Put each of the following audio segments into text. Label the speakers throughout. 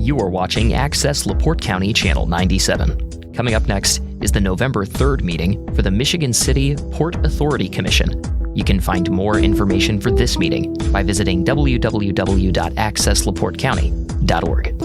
Speaker 1: You are watching Access LaPorte County Channel 97. Coming up next is the November 3rd meeting for the Michigan City Port Authority Commission. You can find more information for this meeting by visiting www.accesslaportecounty.org.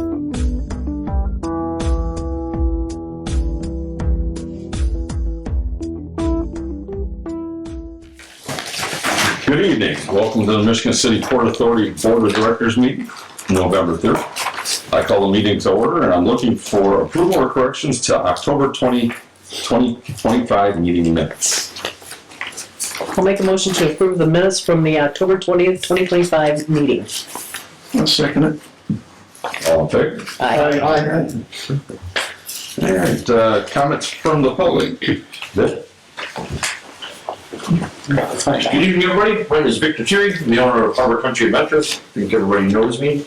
Speaker 2: Good evening. Welcome to the Michigan City Port Authority Board of Directors meeting, November 3rd. I call the meeting to order, and I'm looking for approval or corrections to October 2025 meeting minutes.
Speaker 3: I'll make a motion to approve the minutes from the October 20th, 2025 meeting.
Speaker 4: I'll second it.
Speaker 2: All in favor?
Speaker 3: Aye.
Speaker 2: All right, comments from the public. Vic?
Speaker 5: Good evening, everybody. My name is Victor Thierry. I'm the owner of Harbor Country Adventures. I think everybody knows me.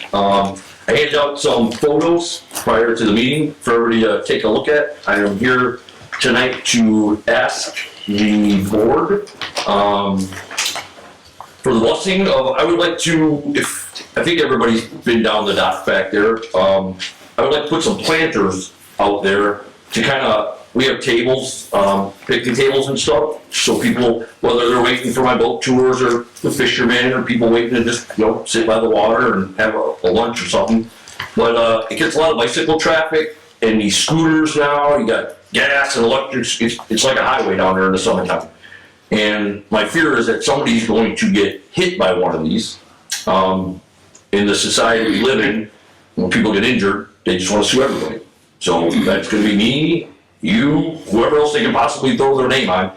Speaker 5: I handed out some photos prior to the meeting for everybody to take a look at. I am here tonight to ask the board for the blessing of, I would like to, I think everybody's been down the dock back there. I would like to put some planters out there to kind of, we have tables, picnic tables and stuff, so people, whether they're waiting for my boat tours or the fishermen or people waiting to just, sit by the water and have a lunch or something. But it gets a lot of bicycle traffic and these scooters now, you got gas and electric, it's like a highway down there in the summertime. And my fear is that somebody's going to get hit by one of these. In the society we live in, when people get injured, they just want to sue everybody. So that's going to be me, you, whoever else they can possibly throw their name on.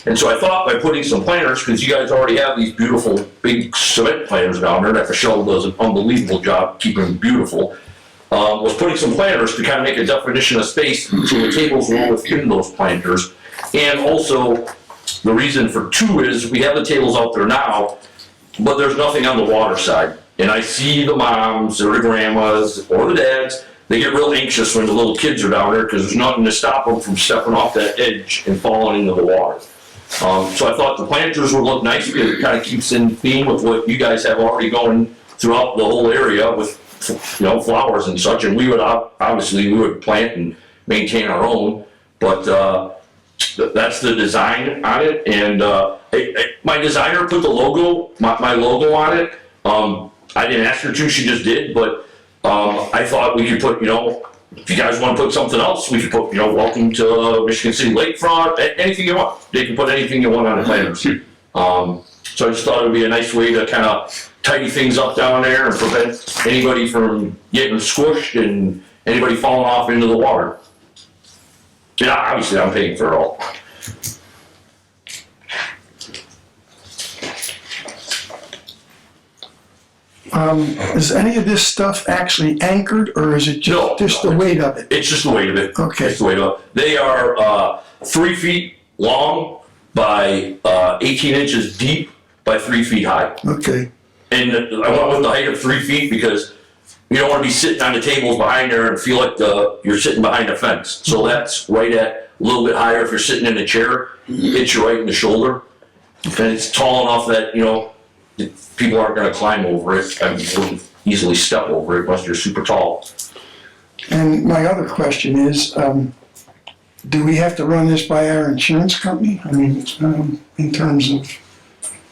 Speaker 5: And so I thought by putting some planters, because you guys already have these beautiful big cement planters down there that Michelle does an unbelievable job keeping them beautiful, was putting some planters to kind of make a definition of space so the tables were within those planters. And also, the reason for two is we have the tables out there now, but there's nothing on the water side. And I see the moms or the grandmas or the dads, they get real anxious when the little kids are down there because there's nothing to stop them from stepping off that edge and falling into the water. So I thought the planters would look nice because it kind of keeps in theme with what you guys have already going throughout the whole area with, flowers and such. And we would obviously plant and maintain our own, but that's the design on it. And my designer put the logo, my logo on it. I didn't ask her to, she just did, but I thought we could put, if you guys want to put something else, we could put, welcome to Michigan City Lakefront, anything you want. They can put anything you want on the planters. So I just thought it would be a nice way to kind of tidy things up down there and prevent anybody from getting squished and anybody falling off into the water. Yeah, obviously I'm paying for it all.
Speaker 4: Is any of this stuff actually anchored, or is it just the weight of it?
Speaker 5: It's just the weight of it.
Speaker 4: Okay.
Speaker 5: It's the weight of it. They are 3 feet long by 18 inches deep by 3 feet high.
Speaker 4: Okay.
Speaker 5: And I went with the height of 3 feet because you don't want to be sitting on the tables behind there and feel like you're sitting behind a fence. So that's right at a little bit higher. If you're sitting in a chair, it hits you right in the shoulder. And it's tall enough that, people aren't going to climb over it. I mean, you wouldn't easily step over it unless you're super tall.
Speaker 4: And my other question is, do we have to run this by our insurance company? I mean, in terms of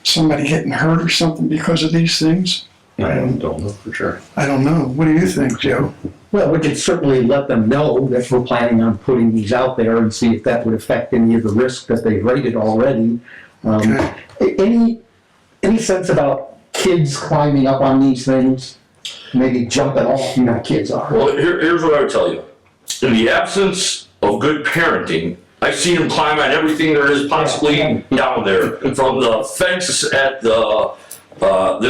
Speaker 4: somebody getting hurt or something because of these things?
Speaker 2: I don't know for sure.
Speaker 4: I don't know. What do you think, Joe?
Speaker 6: Well, we can certainly let them know that we're planning on putting these out there and see if that would affect any of the risks that they've rated already. Any sense about kids climbing up on these things? Maybe jumping off, kids are.
Speaker 5: Well, here's what I would tell you. In the absence of good parenting, I've seen them climb on everything there is possibly down there. From the fence at the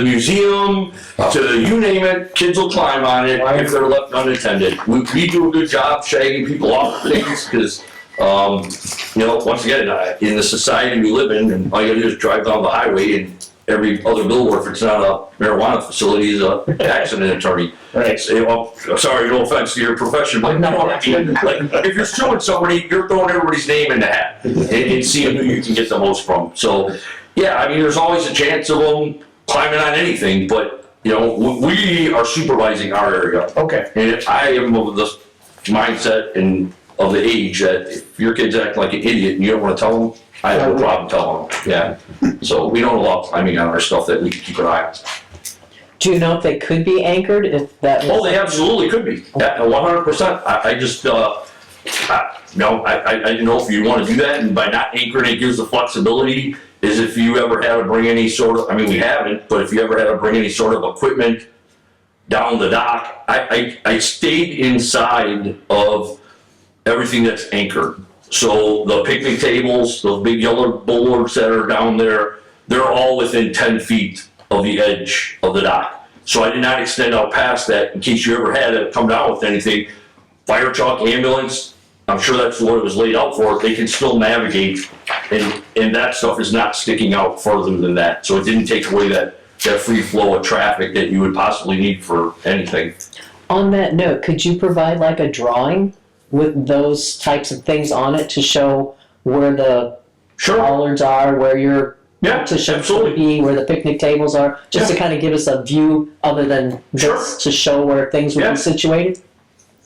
Speaker 5: museum to you name it, kids will climb on it if they're left unattended. We do a good job shagging people off things because, once again, in the society we live in, and all you gotta do is drive down the highway and every other billboard, if it's not a marijuana facility, is an accident attorney.
Speaker 6: Right.
Speaker 5: Sorry, no offense to your profession, but if you're suing somebody, you're throwing everybody's name in the hat and seeing who you can get the most from. So, yeah, I mean, there's always a chance of them climbing on anything, but we are supervising our area.
Speaker 6: Okay.
Speaker 5: And I am of the mindset and of the age that if your kid's acting like an idiot and you don't want to tell them, I have no problem telling them. Yeah. So we don't allow climbing on our stuff that we can keep an eye on.
Speaker 3: Do you know if they could be anchored if that was?
Speaker 5: Oh, they absolutely could be. Yeah, 100%. I just, I didn't know if you want to do that, and by not anchoring it gives the flexibility, is if you ever had to bring any sort of, I mean, we haven't, but if you ever had to bring any sort of equipment down the dock, I stayed inside of everything that's anchored. So the picnic tables, those big yellow bulwarks that are down there, they're all within 10 feet of the edge of the dock. So I did not extend out past that in case you ever had to come down with anything. Fire truck, ambulance, I'm sure that's what it was laid out for. They can still navigate, and that stuff is not sticking out further than that. So it didn't take away that free flow of traffic that you would possibly need for anything.
Speaker 3: On that note, could you provide like a drawing with those types of things on it to show where the
Speaker 5: Sure.
Speaker 3: bollards are, where your
Speaker 5: Yeah,
Speaker 3: partitions would
Speaker 5: absolutely.
Speaker 3: be, where the picnic tables are, just to kind of give us a view other than
Speaker 5: Sure.
Speaker 3: this to show where things would
Speaker 5: Yeah.
Speaker 3: be situated?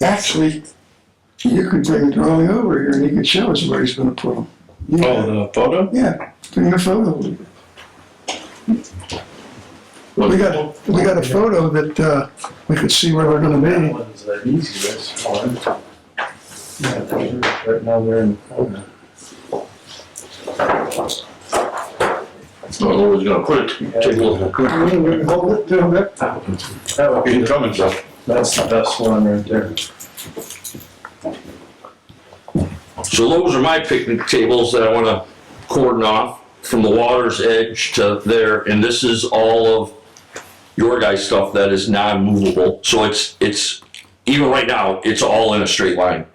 Speaker 4: Actually, you could bring a drawing over here and you could show us where he's gonna put them.
Speaker 2: Oh, the photo?
Speaker 4: Yeah, bring a photo. We got a photo that, we could see where we're gonna be.
Speaker 7: One's the easiest one. Yeah, right now they're in the corner.
Speaker 5: I don't know where he's gonna put it. Take a look.
Speaker 4: Hold it to it.
Speaker 7: That would be,
Speaker 2: Incoming, so.
Speaker 7: that's the best one right there.
Speaker 5: So those are my picnic tables that I wanna cordon off from the water's edge to there, and this is all of your guys' stuff that is non-movable. So it's, even right now, it's all in a straight line.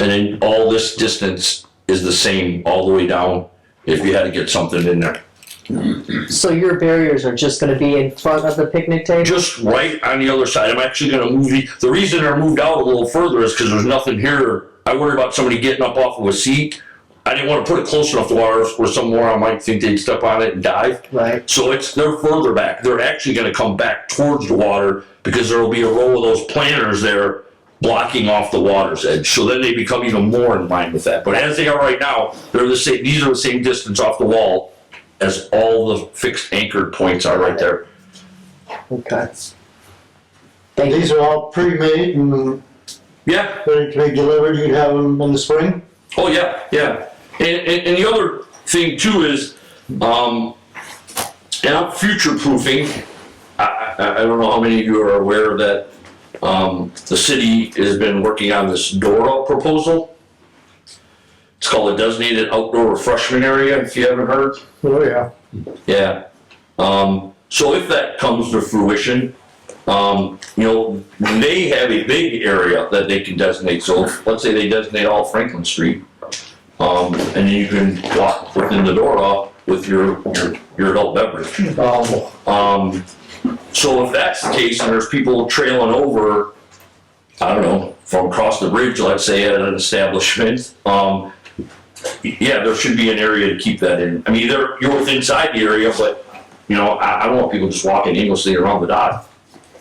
Speaker 5: And then all this distance is the same all the way down if you had to get something in there.
Speaker 3: So your barriers are just gonna be in front of the picnic table?
Speaker 5: Just right on the other side. I'm actually gonna move the reason they're moved out a little further is because there's nothing here. I worry about somebody getting up off of a seat. I didn't want to put it close enough to water where some moron might think they'd step on it and dive.
Speaker 3: Right.
Speaker 5: So they're further back. They're actually gonna come back towards the water because there'll be a row of those planters there blocking off the water's edge. So then they become even more in line with that. But as they are right now, they're the same, these are the same distance off the wall as all the fixed anchored points are right there.
Speaker 3: Okay. Thank you.
Speaker 8: These are all pre-made and
Speaker 5: Yeah,
Speaker 8: ready to be delivered, you'd have them in the spring?
Speaker 5: oh yeah, yeah. And the other thing too is, and I'm future proofing. I don't know how many of you are aware that, the city has been working on this DORA proposal. It's called a designated outdoor refreshment area, if you haven't heard.
Speaker 8: Oh, yeah.
Speaker 5: Yeah. So if that comes to fruition, they have a big area that they can designate. So let's say they designate all Franklin Street, and then you can walk within the DORA with your adult beverage. So if that's the case and there's people trailing over, I don't know, from across the bridge, let's say at an establishment, yeah, there should be an area to keep that in. I mean, you're within inside the area, but, I don't want people just walking aimlessly around the dock,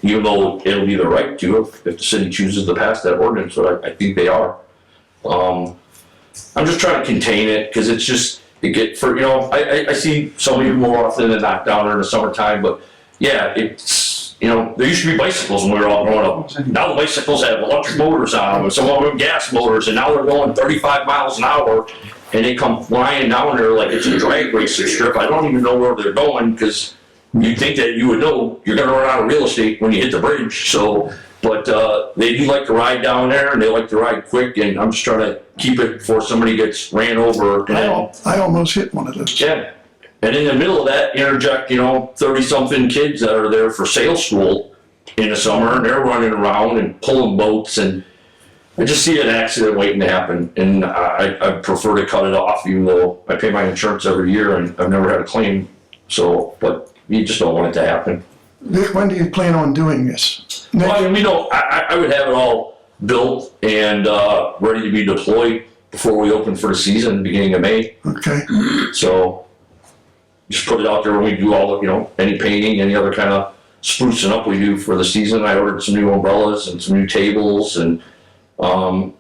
Speaker 5: even though it'll be their right to if the city chooses to pass that ordinance, but I think they are. I'm just trying to contain it, because it's just, I see so many more often than not down there in the summertime, but yeah, it's, there used to be bicycles when we were all growing up. Now the bicycles have electric motors on them, and some of them have gas motors, and now they're going 35 miles an hour, and they come flying down there like it's a drag racing strip. I don't even know where they're going, because you'd think that you would know you're gonna run out of real estate when you hit the bridge, so, but, they do like to ride down there, and they like to ride quick, and I'm just trying to keep it before somebody gets ran over.
Speaker 4: I almost hit one of those.
Speaker 5: Yeah, and in the middle of that, interject, 30-something kids that are there for sail school in the summer, and they're running around and pulling boats, and I just see an accident waiting to happen, and I prefer to cut it off, even though I pay my insurance every year, and I've never had a claim, so, but you just don't want it to happen.
Speaker 4: Vic, when do you plan on doing this?
Speaker 5: Well, I mean, I would have it all built and ready to be deployed before we open for the season, beginning of May.
Speaker 4: Okay,
Speaker 5: So just put it out there when we do all of, any painting, any other kind of sprucing up we do for the season. I ordered some new umbrellas and some new tables, and I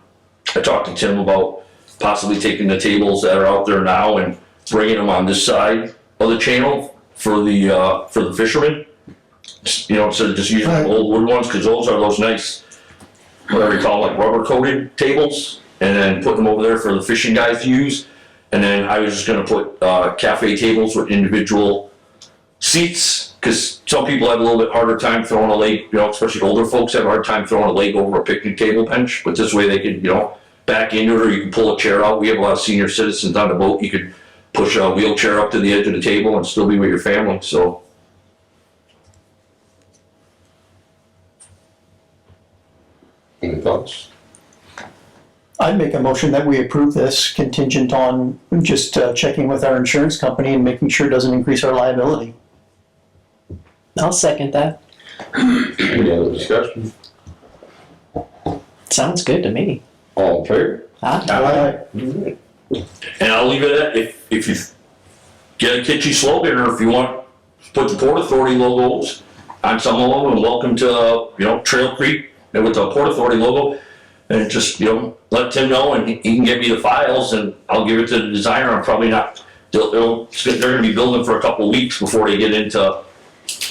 Speaker 5: talked to Tim about possibly taking the tables that are out there now and bringing them on this side of the channel for the fishermen. You know, instead of just using the old wood ones, because those are those nice, whatever you call them, like rubber coated tables, and then put them over there for the fishing guys to use. And then I was just gonna put cafe tables with individual seats, because some people have a little bit harder time throwing a leg, you know, especially older folks have a hard time throwing a leg over a picnic table bench, but this way they could, you know, back into it, or you can pull a chair out. We have a lot of senior citizens on the boat. You could push a wheelchair up to the edge of the table and still be with your family, so.
Speaker 2: Any thoughts?
Speaker 9: I'd make a motion that we approve this contingent on just checking with our insurance company and making sure it doesn't increase our liability.
Speaker 3: I'll second that.
Speaker 2: Any other discussion?
Speaker 3: Sounds good to me.
Speaker 2: All in favor?
Speaker 3: Huh?
Speaker 5: And I'll leave it at, if you get a kitschy slogan, or if you want, put the Port Authority logos on some of them, and welcome to, you know, Trail Creek, and with the Port Authority logo, and just, you know, let Tim know, and he can give me the files, and I'll give it to the designer. I'm probably not, they're gonna be building for a couple of weeks before they get into,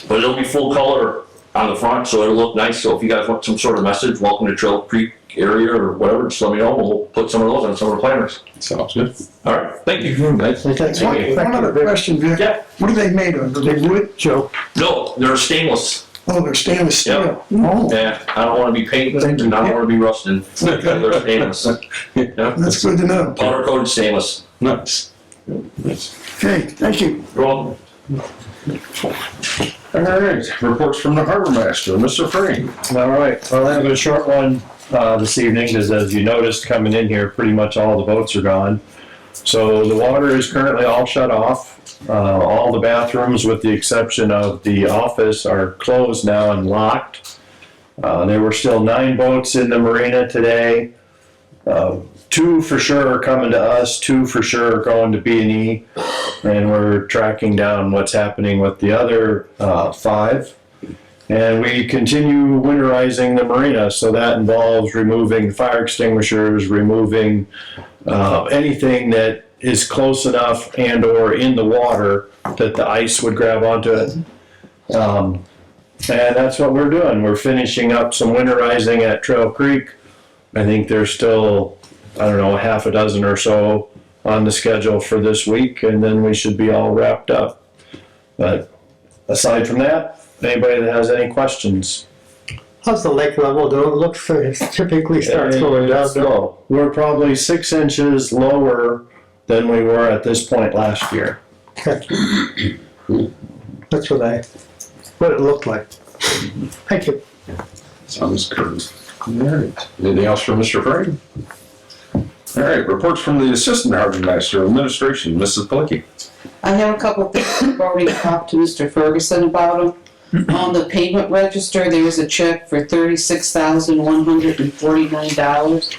Speaker 5: but it'll be full color on the front, so it'll look nice. So if you guys want some sort of message, welcome to Trail Creek area or whatever, just let me know. We'll put some of those on some of the planners.
Speaker 2: Sounds good.
Speaker 5: All right, thank you.
Speaker 4: One other question, Vic.
Speaker 5: Yeah.
Speaker 4: What are they made of? Are they wood?
Speaker 9: Joe?
Speaker 5: No, they're stainless.
Speaker 4: Oh, they're stainless steel. Oh,
Speaker 5: Yeah, I don't want to be painted, and I don't want to be rusted. They're stainless. Yeah.
Speaker 4: that's good to know.
Speaker 5: Powder coated stainless.
Speaker 2: Nice.
Speaker 4: Okay, thank you.
Speaker 5: You're welcome.
Speaker 2: All right, reports from the harbor master, Mr. Frame.
Speaker 7: All right, I'll have a short one this evening, because as you noticed coming in here, pretty much all the boats are gone. So the water is currently all shut off. All the bathrooms, with the exception of the office, are closed now and locked. There were still 9 boats in the marina today. 2 for sure are coming to us, 2 for sure are going to B&E, and we're tracking down what's happening with the other 5. And we continue winterizing the marina, so that involves removing fire extinguishers, removing anything that is close enough and or in the water that the ice would grab onto it. And that's what we're doing. We're finishing up some winterizing at Trail Creek. I think there's still, I don't know, 6 or so on the schedule for this week, and then we should be all wrapped up. But aside from that, anybody that has any questions?
Speaker 8: How's the lake level? Though it looks like it typically starts going down.
Speaker 7: Low. We're probably 6 inches lower than we were at this point last year.
Speaker 8: That's what it looked like. Thank you.
Speaker 2: Sounds good. All right, anything else for Mr. Frame? All right, reports from the assistant harbor master administration, Mrs. Pelicky.
Speaker 10: I have a couple of things. I've already talked to Mr. Ferguson about them. On the payment register, there is a check for $36,149.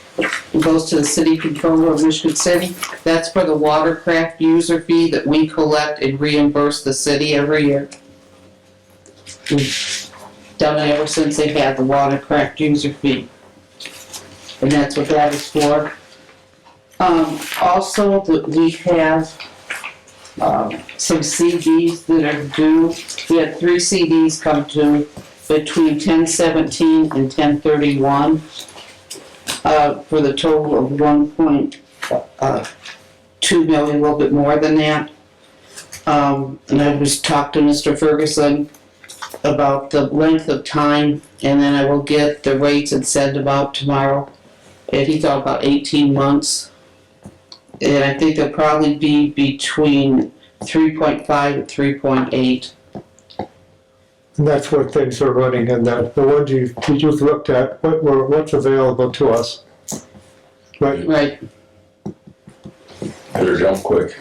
Speaker 10: It goes to the city controller of Michigan City. That's for the watercraft user fee that we collect and reimburse the city every year. We've done it ever since they had the watercraft user fee. And that's what that is for. Also, we have some CDs that are due. We had 3 CDs come due between 10/17 and 10/31 for the total of 1.2 million, a little bit more than that. And I just talked to Mr. Ferguson about the length of time, and then I will get the rates and send them out tomorrow. And he thought about 18 months. And I think they'll probably be between 3.5 and 3.8.
Speaker 8: And that's where things are running, and the ones you just looked at, what's available to us. Right.
Speaker 10: Right.
Speaker 2: Better jump quick,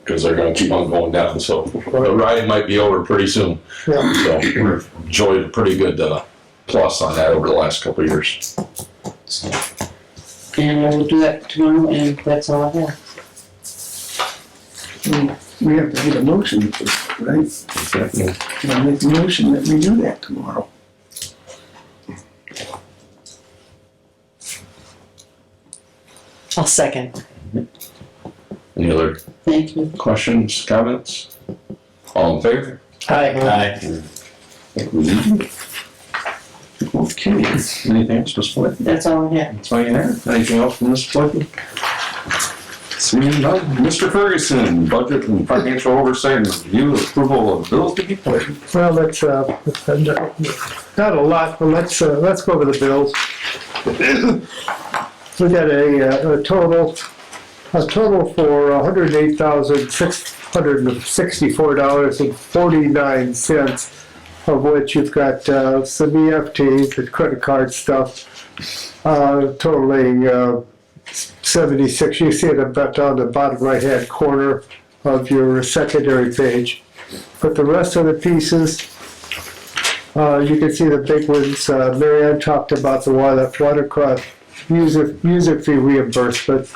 Speaker 2: because they're gonna keep on going down, so the ride might be over pretty soon.
Speaker 8: Yeah.
Speaker 2: So we've enjoyed a pretty good plus on that over the last couple of years.
Speaker 10: And I will do that tomorrow, and that's all I have.
Speaker 4: We have to get a motion, right? And I make the motion that we do that tomorrow.
Speaker 3: I'll second.
Speaker 2: Any other
Speaker 10: Thank you.
Speaker 2: questions, comments? All in favor?
Speaker 3: Aye.
Speaker 2: Okay, anything else, Ms. Flake?
Speaker 10: That's all I have.
Speaker 2: That's all you have? Anything else from Ms. Flake? Seeing none, Mr. Ferguson, budget and financial oversight and review approval of bills to be paid.
Speaker 8: Well, let's, not a lot, but let's go over the bills. We got a total for $108,664.49, of which you've got some EFTs, the credit card stuff, totaling 76. You see it about on the bottom right-hand corner of your secondary page. But the rest of the pieces, you can see the big ones. Mary Ann talked about the watercraft user fee reimbursement.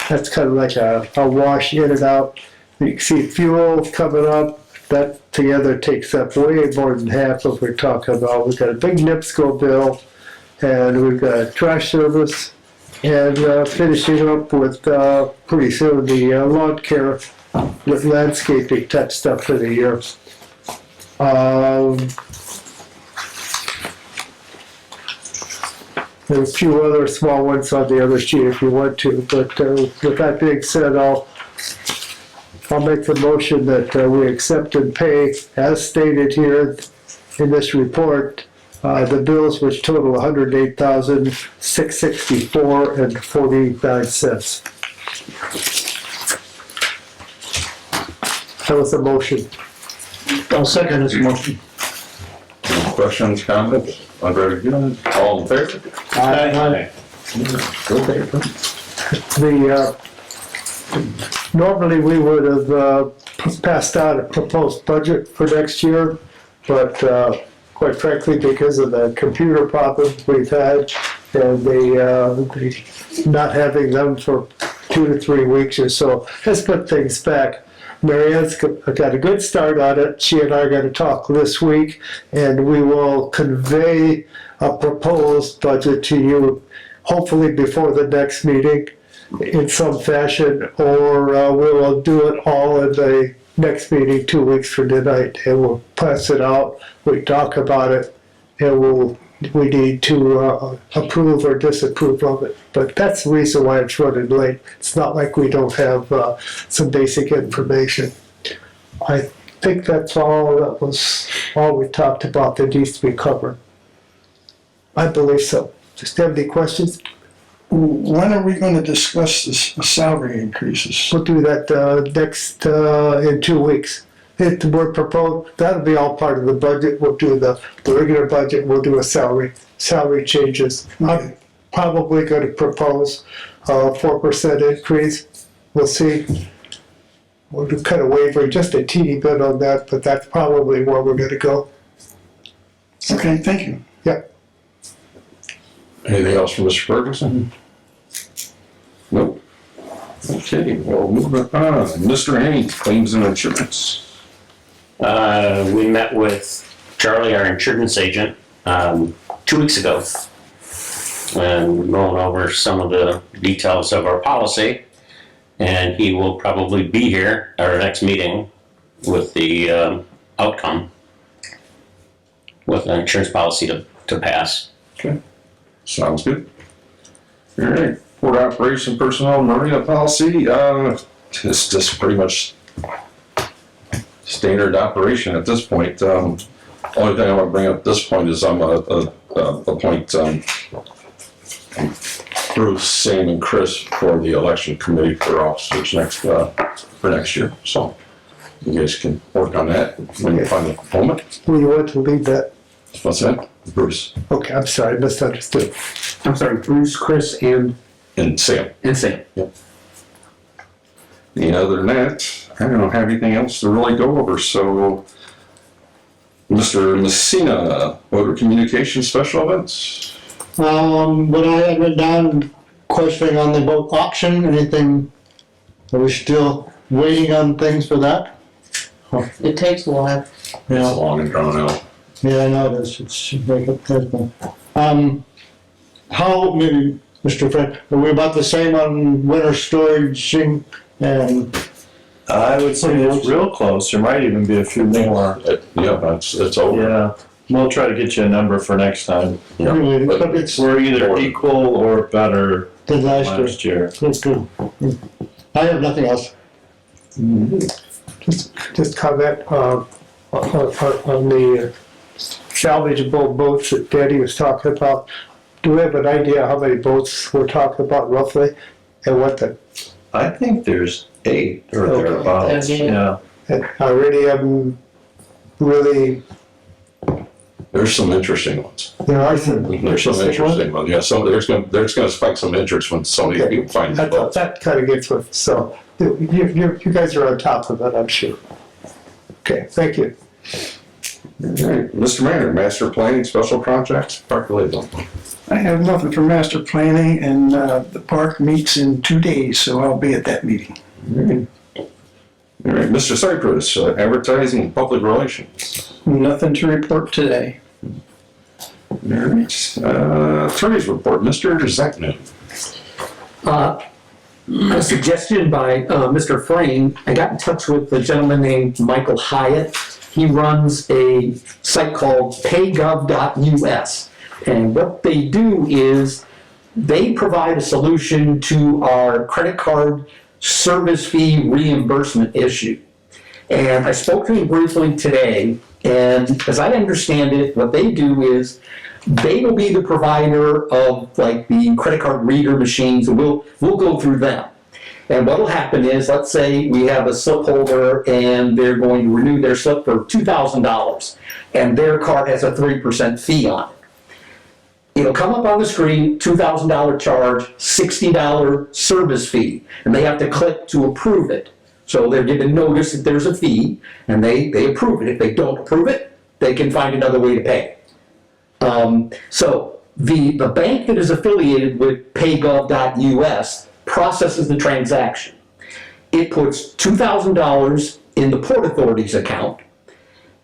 Speaker 8: That's kind of like a wash in and out. You can see fuel coming up. That together takes up way more than half of what we're talking about. We've got a big NIPSCO bill, and we've got trash service, and finishing up with pretty soon the lawn care with landscaping type stuff for the year. There's a few other small ones on the other sheet if you want to, but with that being said, I'll make the motion that we accept and pay, as stated here in this report, the bills which total $108,664.49. That was the motion.
Speaker 9: I'll second his motion.
Speaker 2: Questions, comments? I'm ready to go. All in favor?
Speaker 8: Aye.
Speaker 2: Okay.
Speaker 8: Normally we would have passed out a proposed budget for next year, but quite frankly, because of the computer problems we've had and the not having them for 2 to 3 weeks or so has put things back. Mary Ann's got a good start on it. She and I are going to talk this week, and we will convey a proposed budget to you, hopefully before the next meeting in some fashion, or we will do it all in the next meeting 2 weeks from tonight, and we'll pass it out. We talk about it, and we need to approve or disapprove of it. But that's the reason why it's running late. It's not like we don't have some basic information. I think that's all we talked about that needs to be covered. I believe so. Just have any questions?
Speaker 4: When are we gonna discuss the salary increases?
Speaker 8: We'll do that next, in 2 weeks. We're proposed, that'll be all part of the budget. We'll do the regular budget, we'll do a salary changes. I'm probably gonna propose a 4% increase. We'll see. We're kind of wavering just a teeny bit on that, but that's probably where we're gonna go.
Speaker 4: Okay, thank you.
Speaker 8: Yeah.
Speaker 2: Anything else from Mr. Ferguson? Nope. Okay, well, moving on. Mr. Haynes, claims and insurance.
Speaker 11: We met with Charlie, our insurance agent, 2 weeks ago, and going over some of the details of our policy. And he will probably be here at our next meeting with the outcome, with an insurance policy to pass.
Speaker 2: Okay, sounds good. All right, port operation personnel marina policy, it's just pretty much standard operation at this point. Only thing I want to bring up at this point is I'm gonna appoint Bruce, Sam, and Chris for the election committee for officers for next year. So you guys can work on that when you find a moment.
Speaker 8: Who you want to lead that?
Speaker 2: What's that? Bruce
Speaker 8: Okay, I'm sorry, misunderstood.
Speaker 6: I'm sorry, Bruce, Chris, and
Speaker 2: Sam.
Speaker 6: Sam.
Speaker 2: And other than that, I don't have anything else to really go over, so Mr. Messina, voter communication special events.
Speaker 9: What I had written down, questioning on the boat auction, anything, are we still
Speaker 8: waiting on things for that?
Speaker 10: It takes a while.
Speaker 2: It's long and drawn out.
Speaker 8: Yeah, I know this, it should make it happen. How, maybe, Mr. Frank, are we about the same on winter storage and,
Speaker 7: I would say it's real close, there might even be a few more.
Speaker 2: Yeah, it's over.
Speaker 7: Yeah, we'll try to get you a number for next time.
Speaker 8: really, but it's
Speaker 7: We're either equal or better
Speaker 8: the last year?
Speaker 7: last year.
Speaker 8: Good, good. I have nothing else. Just comment, on the salvageable boats that Daddy was talking about. Do we have an idea how many boats we're talking about roughly? And what the,
Speaker 7: I think there's 8 or
Speaker 8: Okay.
Speaker 7: thereabouts,
Speaker 10: Okay.
Speaker 7: yeah.
Speaker 8: are any of them really,
Speaker 2: There's some interesting ones.
Speaker 8: there are some.
Speaker 2: There's some interesting ones. Yeah, there's gonna spike some interest when so many people find the boat.
Speaker 8: That kind of gets what, so, you guys are on top of it, I'm sure. Okay, thank you.
Speaker 2: All right, Mr. Mayor, master planning, special projects, Park Lathrop.
Speaker 4: I have nothing for master planning, and the park meets in 2 days, so I'll be at that meeting.
Speaker 2: All right, Mr. Cypress, advertising and public relations.
Speaker 9: Nothing to report today.
Speaker 2: All right, attorney's report, Mr. Zechman.
Speaker 6: A suggestion by Mr. Frame, I got in touch with a gentleman named Michael Hyatt. He runs a site called paygov.us. And what they do is they provide a solution to our credit card service fee reimbursement issue. And I spoke to him briefly today, and as I understand it, what they do is they will be the provider of like the credit card reader machines, and we'll go through them. And what will happen is, let's say we have a slip holder and they're going to renew their slip for $2,000, and their card has a 3% fee on it. It'll come up on the screen, $2,000 charge, $60 service fee, and they have to click to approve it. So they're given notice that there's a fee, and they approve it. If they don't approve it, they can find another way to pay. So the bank that is affiliated with paygov.us processes the transaction. It puts $2,000 in the Port Authority's account,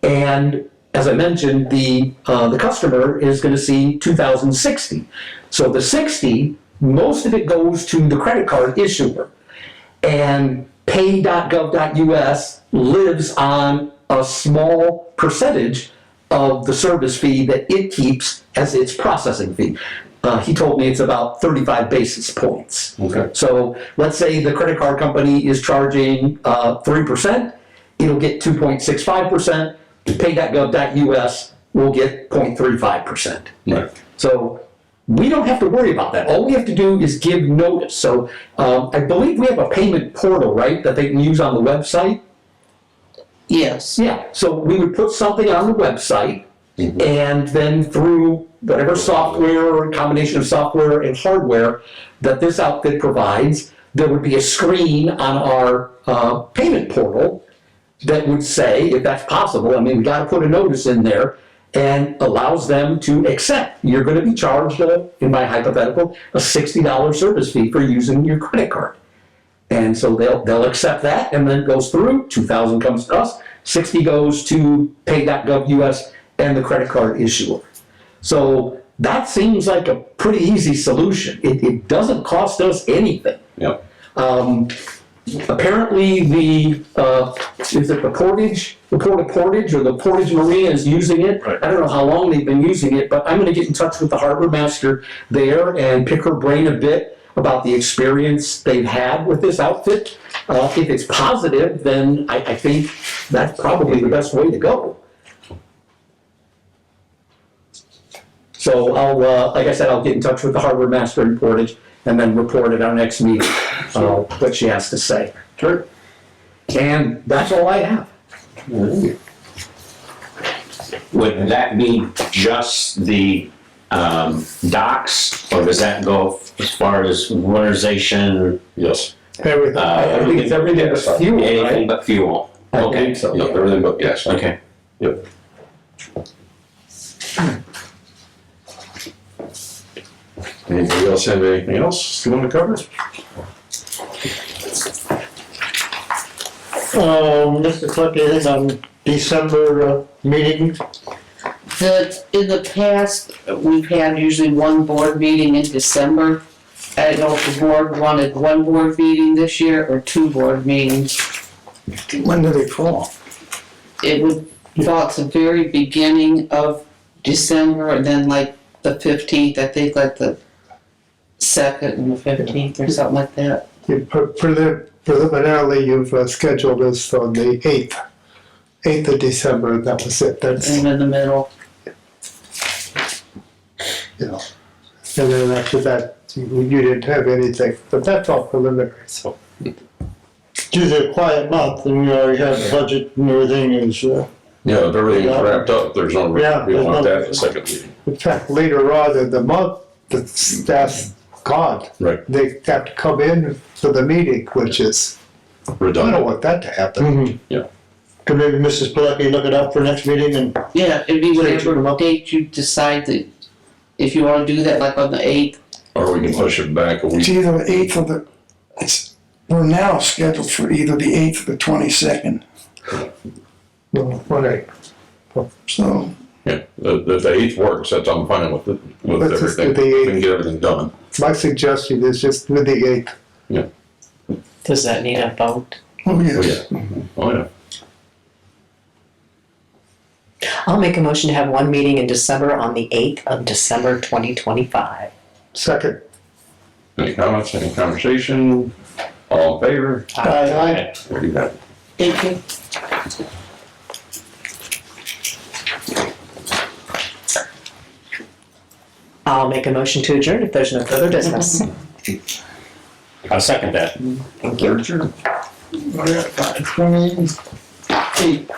Speaker 6: and as I mentioned, the customer is going to see $2,060. So the 60, most of it goes to the credit card issuer, and pay.gov.us lives on a small percentage of the service fee that it keeps as its processing fee. He told me it's about 35 basis points.
Speaker 2: Okay.
Speaker 6: So let's say the credit card company is charging 3%, it'll get 2.65%. Pay.gov.us will get 0.35%.
Speaker 2: Right.
Speaker 6: So we don't have to worry about that. All we have to do is give notice. So I believe we have a payment portal, right, that they can use on the website?
Speaker 10: Yes.
Speaker 6: Yeah, so we would put something on the website, and then through whatever software or combination of software and hardware that this outfit provides, there would be a screen on our payment portal that would say, if that's possible, I mean, we gotta put a notice in there, and allows them to accept. You're gonna be charged, in my hypothetical, a $60 service fee for using your credit card. And so they'll accept that, and then it goes through, 2,000 comes to us, 60 goes to pay.gov.us and the credit card issuer. So that seems like a pretty easy solution. It doesn't cost us anything.
Speaker 2: Yep.
Speaker 6: Apparently is it the Portage, the Port of Portage, or the Portage Marina is using it.
Speaker 7: Right.
Speaker 6: I don't know how long they've been using it, but I'm gonna get in touch with the harbor master there and pick her brain a bit about the experience they've had with this outfit. If it's positive, then I think that's probably the best way to go. So I'll, like I said, I'll get in touch with the harbor master in Portage and then report at our next meeting, what she has to say.
Speaker 2: Sure.
Speaker 6: And that's all I have.
Speaker 11: Would that be just the docks, or does that go as far as winterization?
Speaker 2: Yes.
Speaker 8: Everything.
Speaker 6: I think it's everything but fuel,
Speaker 11: Anything
Speaker 6: right?
Speaker 11: but fuel?
Speaker 6: I
Speaker 11: Okay.
Speaker 6: think so.
Speaker 2: Yep, everything but gas.
Speaker 11: Okay.
Speaker 2: Yep. Anybody else have anything else you want to cover?
Speaker 8: Mr. Clerk, anything on December meetings?
Speaker 10: In the past, we've had usually one board meeting in December. I don't know if the board wanted one board meeting this year or two board meetings.
Speaker 4: When do they fall?
Speaker 10: It would fall at the very beginning of December and then like the 15th, I think like the 2nd and the 15th or something like that.
Speaker 8: Preliminarily, you've scheduled this on the 8th of December, that was it, that's,
Speaker 10: And in the middle.
Speaker 8: you know. And then after that, you didn't have anything, but that's all preliminary, so. It's usually a quiet month, and we already have the budget and everything is,
Speaker 2: Yeah, if everything's wrapped up, there's no
Speaker 8: Yeah,
Speaker 2: reason, we don't want
Speaker 8: there's
Speaker 2: that
Speaker 8: no-
Speaker 2: in the second meeting.
Speaker 8: in fact, later on in the month, the staff's gone.
Speaker 2: Right.
Speaker 8: They got to come in for the meeting, which is, I don't
Speaker 2: Redundant.
Speaker 8: want that to happen.
Speaker 2: Yeah.
Speaker 8: Could maybe Mrs. Pilecki look it up for next meeting and
Speaker 10: Yeah, it'd be
Speaker 8: Schedule them
Speaker 10: whatever
Speaker 8: up.
Speaker 10: date you decide that, if you wanna do that, like on the 8th.
Speaker 2: Or we can push it back a
Speaker 4: It's
Speaker 2: week.
Speaker 4: either the 8th or we're now scheduled for either the 8th or the 22nd.
Speaker 8: whatever.
Speaker 4: So,
Speaker 2: Yeah, the 8th works, that's, I'm fine with it, with
Speaker 8: Let's just do
Speaker 2: everything.
Speaker 8: the
Speaker 2: We can get everything done.
Speaker 8: My suggestion is just with the 8th.
Speaker 3: Does that need a vote?
Speaker 4: oh
Speaker 2: Oh,
Speaker 4: yes.
Speaker 2: yeah. Oh, yeah.
Speaker 3: I'll make a motion to have one meeting in December on the 8th of December 2025.
Speaker 8: Second.
Speaker 2: Any comments, any conversation? All in favor?
Speaker 8: Aye.
Speaker 2: There you have it.
Speaker 10: Thank you.
Speaker 3: I'll make a motion to adjourn if there's no further business.
Speaker 11: I'll second that.
Speaker 3: Thank you.
Speaker 4: We're at 5:28.